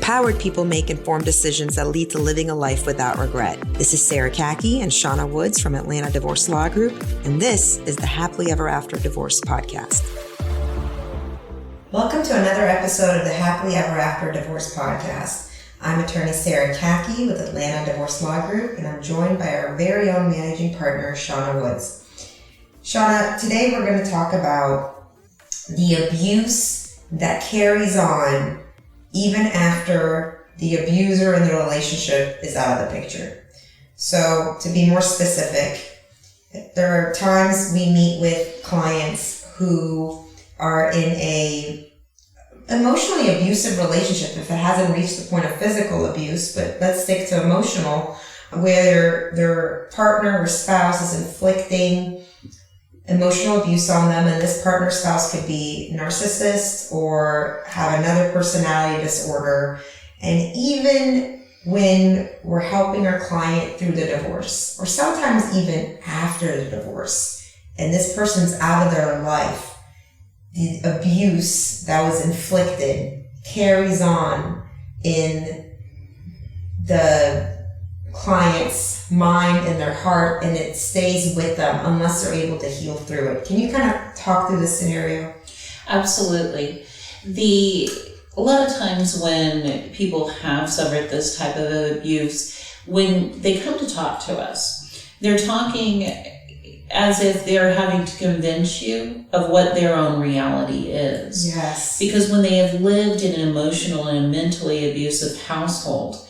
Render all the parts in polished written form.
empowered people make informed decisions that lead to living a life without regret. This is Sarah Kaki and Shauna Woods from Atlanta Divorce Law Group, and this is the Happily Ever After Divorce Podcast. Welcome to another episode of the Happily Ever After Divorce Podcast. I'm attorney Sarah Kaki with Atlanta Divorce Law Group, and I'm joined by our very own managing partner, Shauna Woods. Shauna, today we're going to talk about the abuse that carries on even after the abuser in the relationship is out of the picture. So, to be more specific, there are times we meet with clients who are in a emotionally abusive relationship, if it hasn't reached the point of physical abuse, but let's stick to emotional, where their partner or spouse is inflicting emotional abuse on them, and this partner spouse could be narcissist or have another personality disorder. And even when we're helping our client through the divorce, or sometimes even after the divorce, and this person's out of their life, the abuse that was inflicted carries on in the client's mind and their heart, and it stays with them unless they're able to heal through it. Can you kind of talk through this scenario? Absolutely. A lot of times when people have suffered this type of abuse, when they come to talk to us, they're talking as if they're having to convince you of what their own reality is. Yes. Because when they have lived in an emotional and mentally abusive household,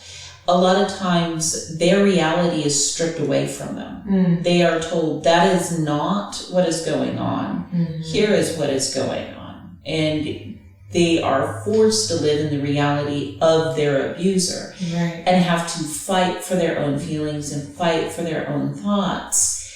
a lot of times their reality is stripped away from them. They are told that is not what is going on. Here is what is going on. And they are forced to live in the reality of their abuser, right, and have to fight for their own feelings and fight for their own thoughts.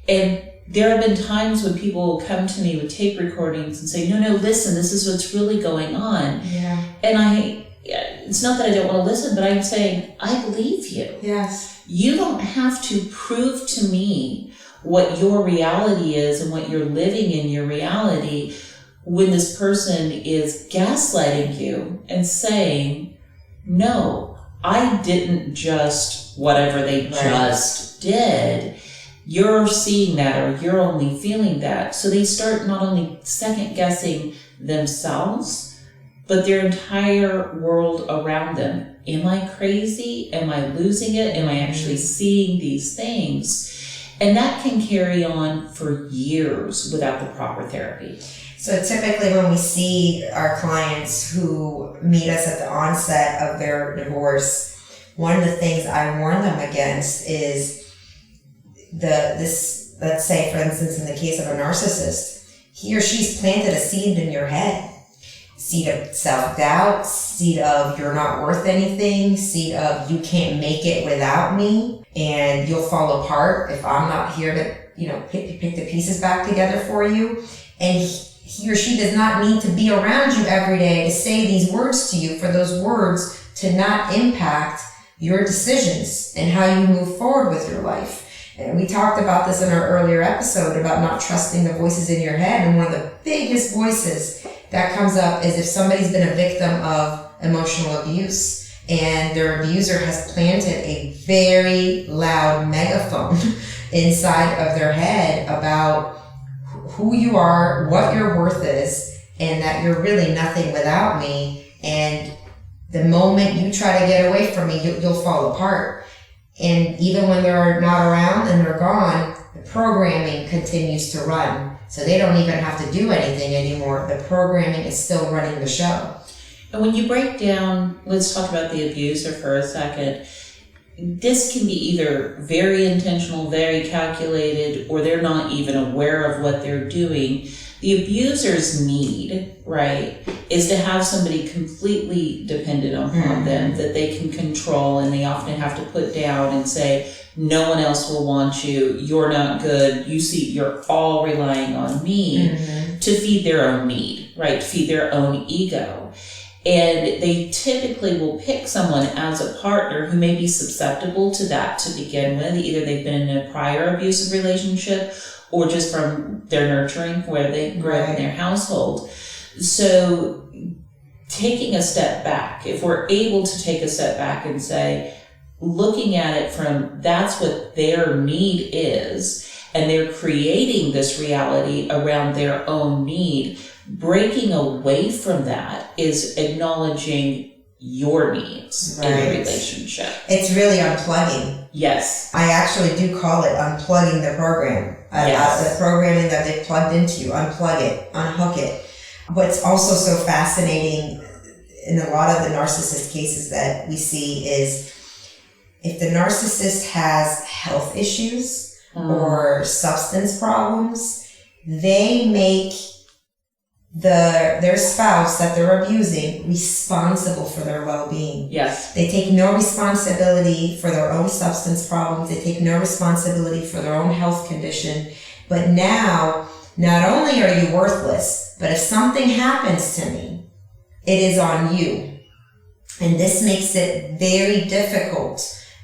And there have been times when people will come to me with tape recordings and say, no, listen, this is what's really going on. Yeah. And it's not that I don't want to listen, but I'm saying, I believe you. Yes. You don't have to prove to me what your reality is and what you're living in your reality when this person is gaslighting you and saying, no, I didn't just whatever they just did. You're seeing that, or you're only feeling that. So they start not only second guessing themselves, but their entire world around them. Am I crazy? Am I losing it? Am I actually seeing these things? And that can carry on for years without the proper therapy. So typically when we see our clients who meet us at the onset of their divorce, one of the things I warn them against is let's say, for instance, in the case of a narcissist, he or she's planted a seed in your head. Seed of self-doubt, seed of you're not worth anything, seed of you can't make it without me, and you'll fall apart if I'm not here to, pick the pieces back together for you. And he or she does not need to be around you every day to say these words to you for those words to not impact your decisions and how you move forward with your life. And we talked about this in our earlier episode about not trusting the voices in your head. And one of the biggest voices that comes up is if somebody's been a victim of emotional abuse and their abuser has planted a very loud megaphone inside of their head about who you are, what your worth is, and that you're really nothing without me. And the moment you try to get away from me, you'll fall apart. And even when they're not around and they're gone, the programming continues to run. So they don't even have to do anything anymore. The programming is still running the show. And when you break down, let's talk about the abuser for a second. This can be either very intentional, very calculated, or they're not even aware of what they're doing. The abuser's need, right, is to have somebody completely dependent upon them that they can control, and they often have to put down and say, no one else will want you, you're not good, you're all relying on me to feed their own need, right, to feed their own ego. And they typically will pick someone as a partner who may be susceptible to that to begin with. Either they've been in a prior abusive relationship or just from their nurturing where they grew up in their household. So taking a step back, if we're able to take a step back and say, looking at it from that's what their need is, and they're creating this reality around their own need, breaking away from that is acknowledging your needs in the relationship. It's really unplugging. Yes. I actually do call it unplugging the program. The programming that they've plugged into you. Unplug it, unhook it. What's also so fascinating in a lot of the narcissist cases that we see is if the narcissist has health issues or substance problems, they make their spouse that they're abusing responsible for their well-being. Yes. They take no responsibility for their own substance problems. They take no responsibility for their own health condition. But now, not only are you worthless, but if something happens to me, it is on you. And this makes it very difficult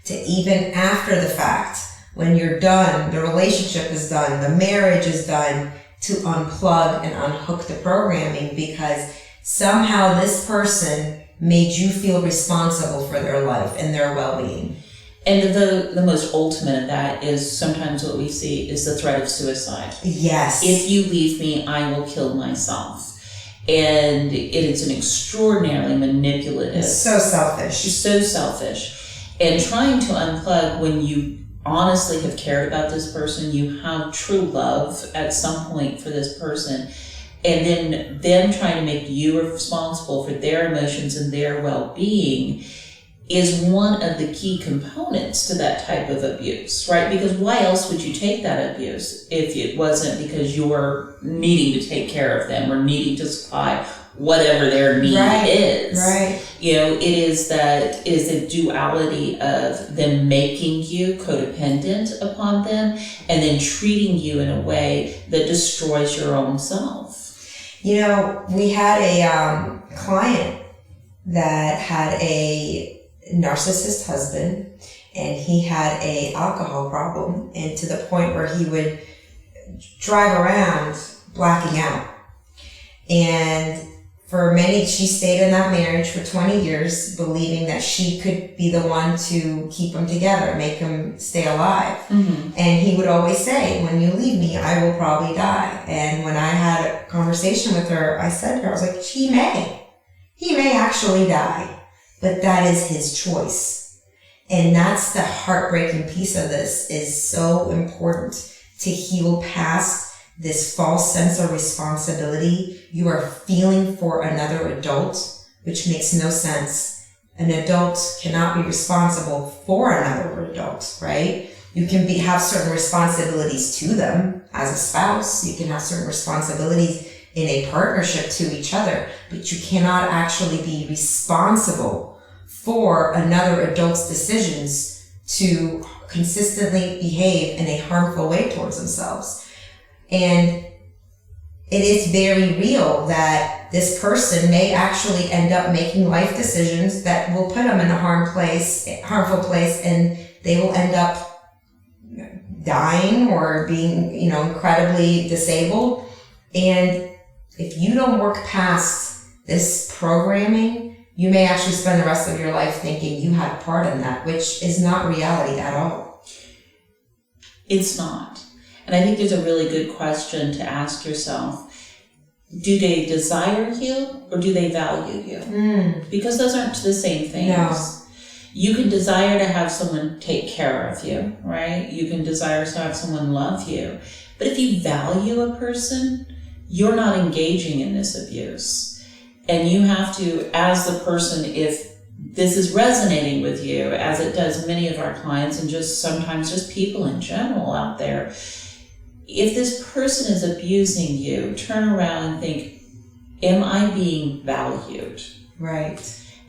to, even after the fact, when you're done, the relationship is done, the marriage is done, to unplug and unhook the programming, because somehow this person made you feel responsible for their life and their well-being. And the most ultimate of that is sometimes what we see is the threat of suicide. Yes. If you leave me, I will kill myself. And it is an extraordinarily manipulative. It's so selfish. So selfish. And trying to unplug when you honestly have cared about this person, you have true love at some point for this person, and then them trying to make you responsible for their emotions and their well-being is one of the key components to that type of abuse, right? Because why else would you take that abuse if it wasn't because you're needing to take care of them or needing to supply whatever their need is. Right. You know, it is a duality of them making you codependent upon them and then treating you in a way that destroys your own self. You know, we had a client that had a narcissist husband, and he had a alcohol problem, and to the point where he would drive around blacking out. And she stayed in that marriage for 20 years, believing that she could be the one to keep them together, make them stay alive. Mm-hmm. And he would always say, when you leave me, I will probably die. And when I had a conversation with her, I said to her, I was like, he may actually die, but that is his choice. And that's the heartbreaking piece of this, is so important to heal past this false sense of responsibility you are feeling for another adult, which makes no sense. An adult cannot be responsible for another adult, right? You can have certain responsibilities to them as a spouse. You can have certain responsibilities in a partnership to each other, but you cannot actually be responsible for another adult's decisions to consistently behave in a harmful way towards themselves. And it is very real that this person may actually end up making life decisions that will put them in a harmful place, and they will end up dying or being, incredibly disabled. And if you don't work past this programming, you may actually spend the rest of your life thinking you had a part in that, which is not reality at all. It's not. And I think there's a really good question to ask yourself. Do they desire you or do they value you? Because those aren't the same things. No. You can desire to have someone take care of you, right? You can desire to have someone love you. But if you value a person, you're not engaging in this abuse. And you have to, as the person, if this is resonating with you, as it does many of our clients and just sometimes just people in general out there, if this person is abusing you, turn around and think, am I being valued? Right.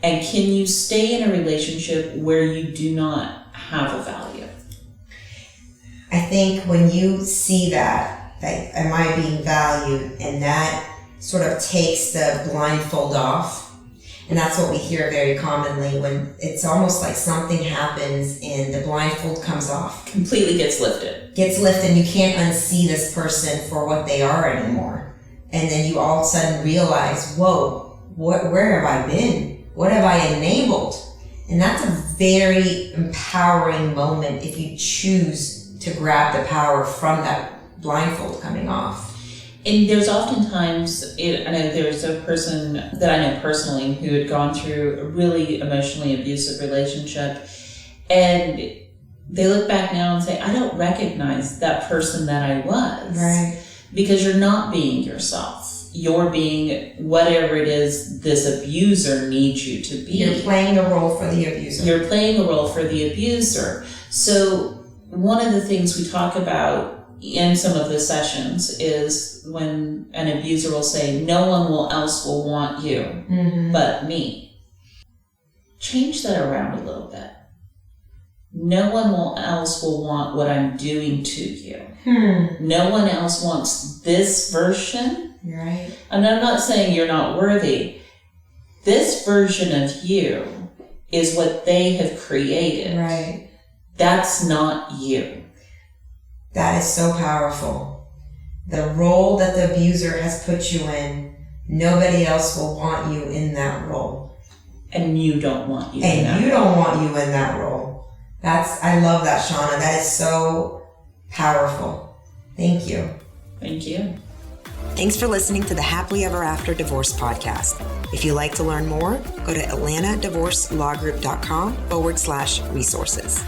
And can you stay in a relationship where you do not have a value? I think when you see that am I being valued, and that sort of takes the blindfold off. And that's what we hear very commonly when it's almost like something happens and the blindfold comes off. Completely gets lifted. And you can't unsee this person for what they are anymore. And then you all of a sudden realize, whoa, where have I been? What have I enabled? And that's a very empowering moment if you choose to grab the power from that blindfold coming off. And there's oftentimes, I know there's a person that I know personally who had gone through a really emotionally abusive relationship, and they look back now and say, I don't recognize that person that I was. Right. Because you're not being yourself. You're being whatever it is this abuser needs you to be. You're playing a role for the abuser. You're playing a role for the abuser. So one of the things we talk about in some of the sessions is when an abuser will say, no one else will want you but me. Change that around a little bit. No one else will want what I'm doing to you. No one else wants this version. Right. And I'm not saying you're not worthy. This version of you is what they have created. Right. That's not you. That is so powerful. The role that the abuser has put you in, nobody else will want you in that role. And you don't want you in that role. And you don't want you in that role. I love that, Shauna. That is so powerful. Thank you. Thank you. Thanks for listening to the Happily Ever After Divorce podcast. If you'd like to learn more, go to atlantadivorcelawgroup.com/resources.